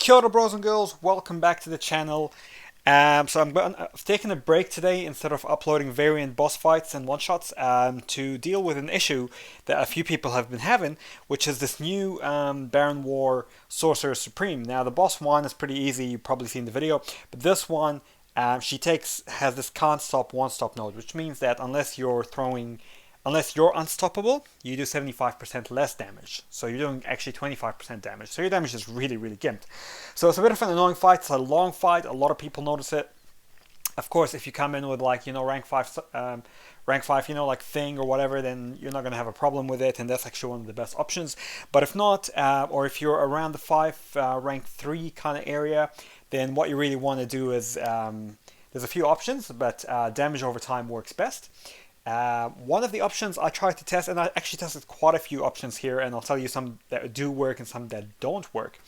Kia ora, bros and girls, welcome back to the channel. I've taken a break today instead of uploading variant boss fights and one-shots to deal with an issue that a few people have been having, which is this new Baron War Sorcerer Supreme. Now the boss one is pretty easy, you've probably seen the video, but this one has this can't stop one stop node, which means that unless you're unstoppable, you do 75% less damage. So you're doing actually 25% damage. So your damage is really, really gimped. So it's a bit of an annoying fight. It's a long fight. A lot of people notice it. Of course, if you come in with like, rank 5, like Thing or whatever, then you're not going to have a problem with it. And that's actually one of the best options. But if not, or if you're around the 5, rank 3 kind of area, then what you really want to do is, there's a few options, but damage over time works best. One of the options I tried to test, and I actually tested quite a few options here, and I'll tell you some that do work and some that don't work.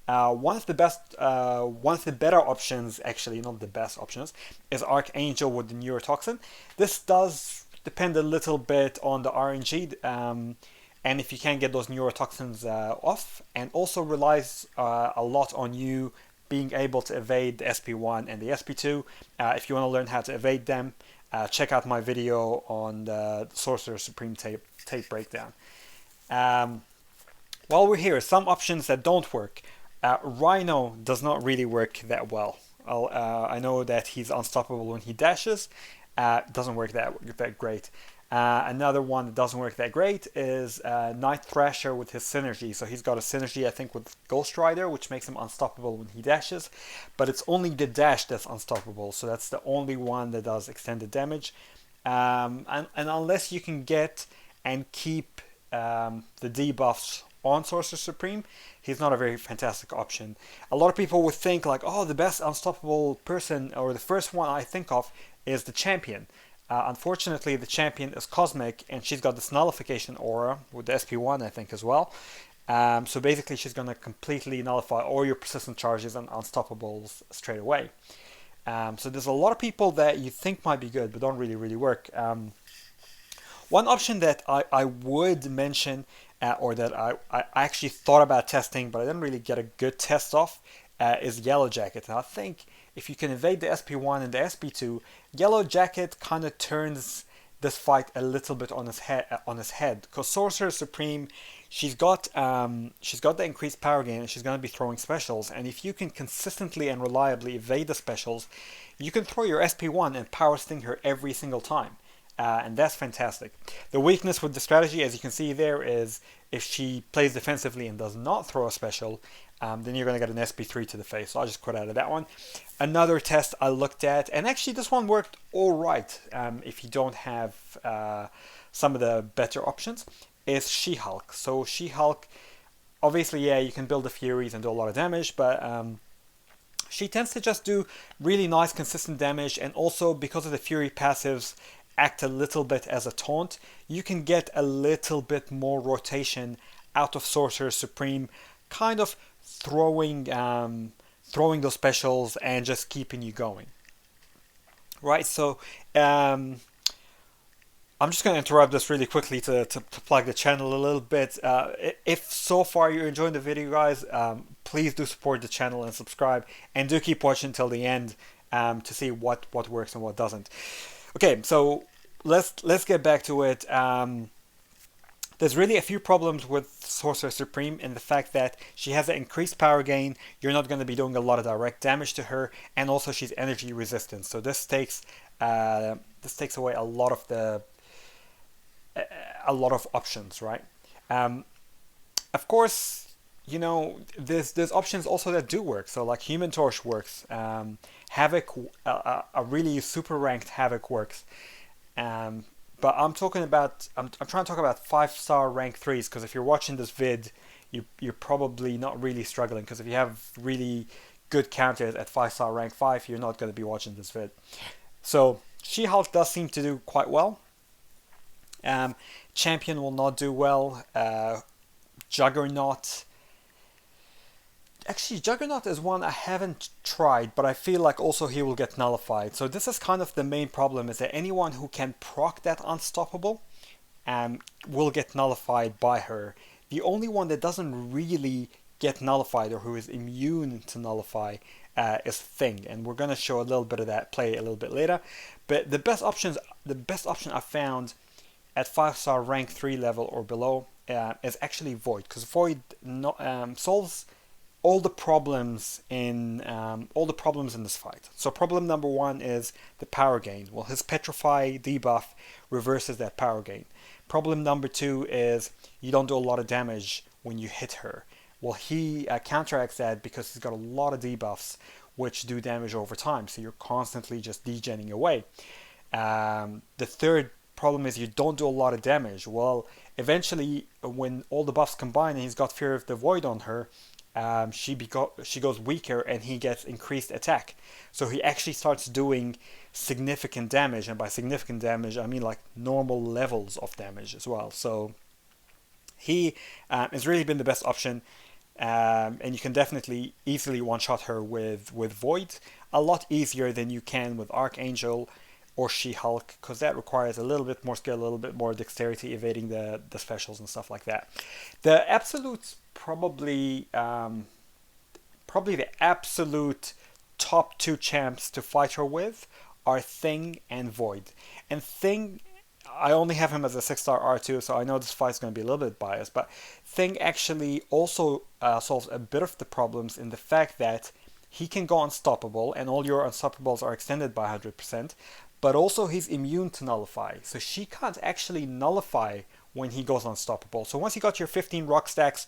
One of the better options, actually not the best options, is Archangel with the neurotoxin. This does depend a little bit on the RNG, and if you can get those neurotoxins off, and also relies a lot on you being able to evade the SP1 and the SP2. If you want to learn how to evade them, check out my video on the Sorcerer Supreme tape breakdown. While we're here, some options that don't work. Rhino does not really work that well. I know that he's unstoppable when he dashes. Doesn't work that great. Another one that doesn't work that great is Night Thrasher with his synergy. So he's got a synergy, I think, with Ghost Rider, which makes him unstoppable when he dashes. But it's only the dash that's unstoppable. So that's the only one that does extended damage. And unless you can get and keep the debuffs on Sorcerer Supreme, he's not a very fantastic option. A lot of people would think like, oh, the best unstoppable person, or the first one I think of, is the champion. Unfortunately, the champion is Cosmic, and she's got this nullification aura with the SP1, I think, as well. So basically, she's going to completely nullify all your persistent charges and unstoppables straight away. So there's a lot of people that you think might be good, but don't really work. One option that I would mention, or that I actually thought about testing, but I didn't really get a good test off, is Yellow Jacket. And I think if you can evade the SP1 and the SP2, Yellow Jacket kind of turns this fight a little bit on his head. Because Sorcerer Supreme, she's got the increased power gain, and she's going to be throwing specials. And if you can consistently and reliably evade the specials, you can throw your SP1 and power sting her every single time. And that's fantastic. The weakness with the strategy, as you can see there, is if she plays defensively and does not throw a special, then you're going to get an SP3 to the face. So I'll just quit out of that one. Another test I looked at, and actually this one worked alright if you don't have some of the better options, is She-Hulk. So She-Hulk, obviously, yeah, you can build the Furies and do a lot of damage, but she tends to just do really nice, consistent damage, and also because of the Fury passives, act a little bit as a taunt. You can get a little bit more rotation out of Sorcerer Supreme, kind of throwing those specials and just keeping you going. Right, so I'm just going to interrupt this really quickly to plug the channel a little bit. If so far you're enjoying the video, guys, please do support the channel and subscribe, and do keep watching till the end to see what works and what doesn't. Okay, so let's get back to it. There's really a few problems with Sorcerer Supreme in the fact that she has an increased power gain. You're not going to be doing a lot of direct damage to her, and also she's energy resistant. So this takes away a lot of options, right? Of course, there's options also that do work. So like Human Torch works. Havoc, a really super ranked Havoc works. But I'm trying to talk about 5-star rank 3s, because if you're watching this vid, you're probably not really struggling, because if you have really good counters at 5-star rank 5, you're not going to be watching this vid. So She-Hulk does seem to do quite well. Champion will not do well. Juggernaut. Actually, Juggernaut is one I haven't tried, but I feel like also he will get nullified. So this is kind of the main problem, is that anyone who can proc that unstoppable will get nullified by her. The only one that doesn't really get nullified or who is immune to nullify is Thing, and we're going to show a little bit of that play a little bit later. But the best option I found at 5-star rank 3 level or below is actually Void, because Void solves all the problems in this fight. So problem number one is the power gain. Well, his Petrify debuff reverses that power gain. Problem number two is you don't do a lot of damage when you hit her. Well, he counteracts that because he's got a lot of debuffs which do damage over time, so you're constantly just degenning away. The third problem is you don't do a lot of damage. Well, eventually, when all the buffs combine and he's got Fear of the Void on her, she goes weaker and he gets increased attack. So he actually starts doing significant damage, and by significant damage I mean like normal levels of damage as well. So he has really been the best option, and you can definitely easily one-shot her with Void, a lot easier than you can with Archangel or She-Hulk, because that requires a little bit more skill, a little bit more dexterity evading the specials and stuff like that. The absolute probably the absolute top two champs to fight her with are Thing and Void. And Thing, I only have him as a 6-star R2, so I know this fight's going to be a little bit biased, but Thing actually also solves a bit of the problems in the fact that he can go unstoppable, and all your unstoppables are extended by 100%, but also he's immune to nullify, so she can't actually nullify when he goes unstoppable. So once you got your 15 rock stacks,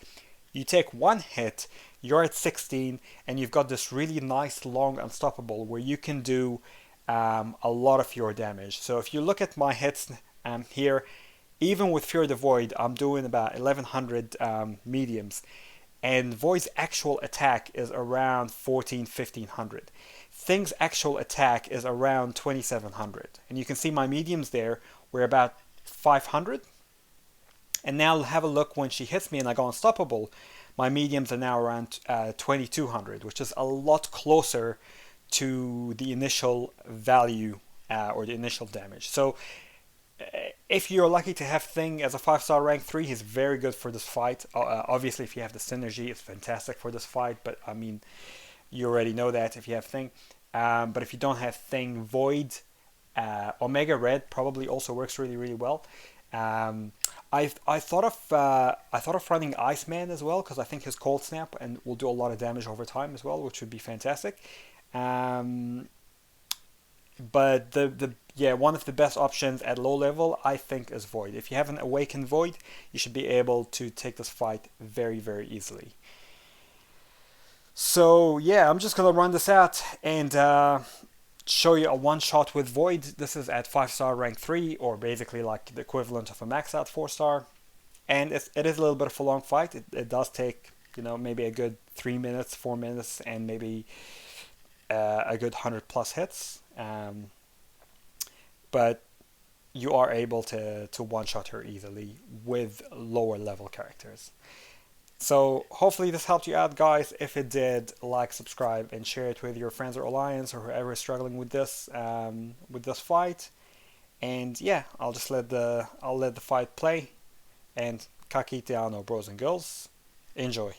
you take one hit, you're at 16, and you've got this really nice long unstoppable where you can do a lot of your damage. So if you look at my hits here, even with Fear the Void, I'm doing about 1100 mediums, and Void's actual attack is around 1500. Thing's actual attack is around 2700, and you can see my mediums there were about 500. And now have a look when she hits me and I go unstoppable. My mediums are now around 2200, which is a lot closer to the initial value or the initial damage. So if you're lucky to have Thing as a 5-star rank 3, he's very good for this fight. Obviously, if you have the synergy, it's fantastic for this fight. But I mean, you already know that if you have Thing. But if you don't have Thing, Void, Omega Red probably also works really, really well. I thought of running Iceman as well, because I think his Cold Snap and will do a lot of damage over time as well, which would be fantastic. But one of the best options at low level I think is Void. If you have an Awakened Void, you should be able to take this fight very, very easily. So yeah, I'm just gonna run this out and show you a one shot with Void. This is at 5-star rank 3, or basically like the equivalent of a max out 4-star, and it is a little bit of a long fight. It does take, you know, maybe a good 3 minutes, 4 minutes, and maybe a good 100 plus hits, but you are able to one shot her easily with lower level characters. So hopefully this helped you out, guys. If it did, like, subscribe, and share it with your friends or alliance or whoever is struggling with this fight. And yeah, I'll let the fight play. And kakiteano, bros and girls, enjoy.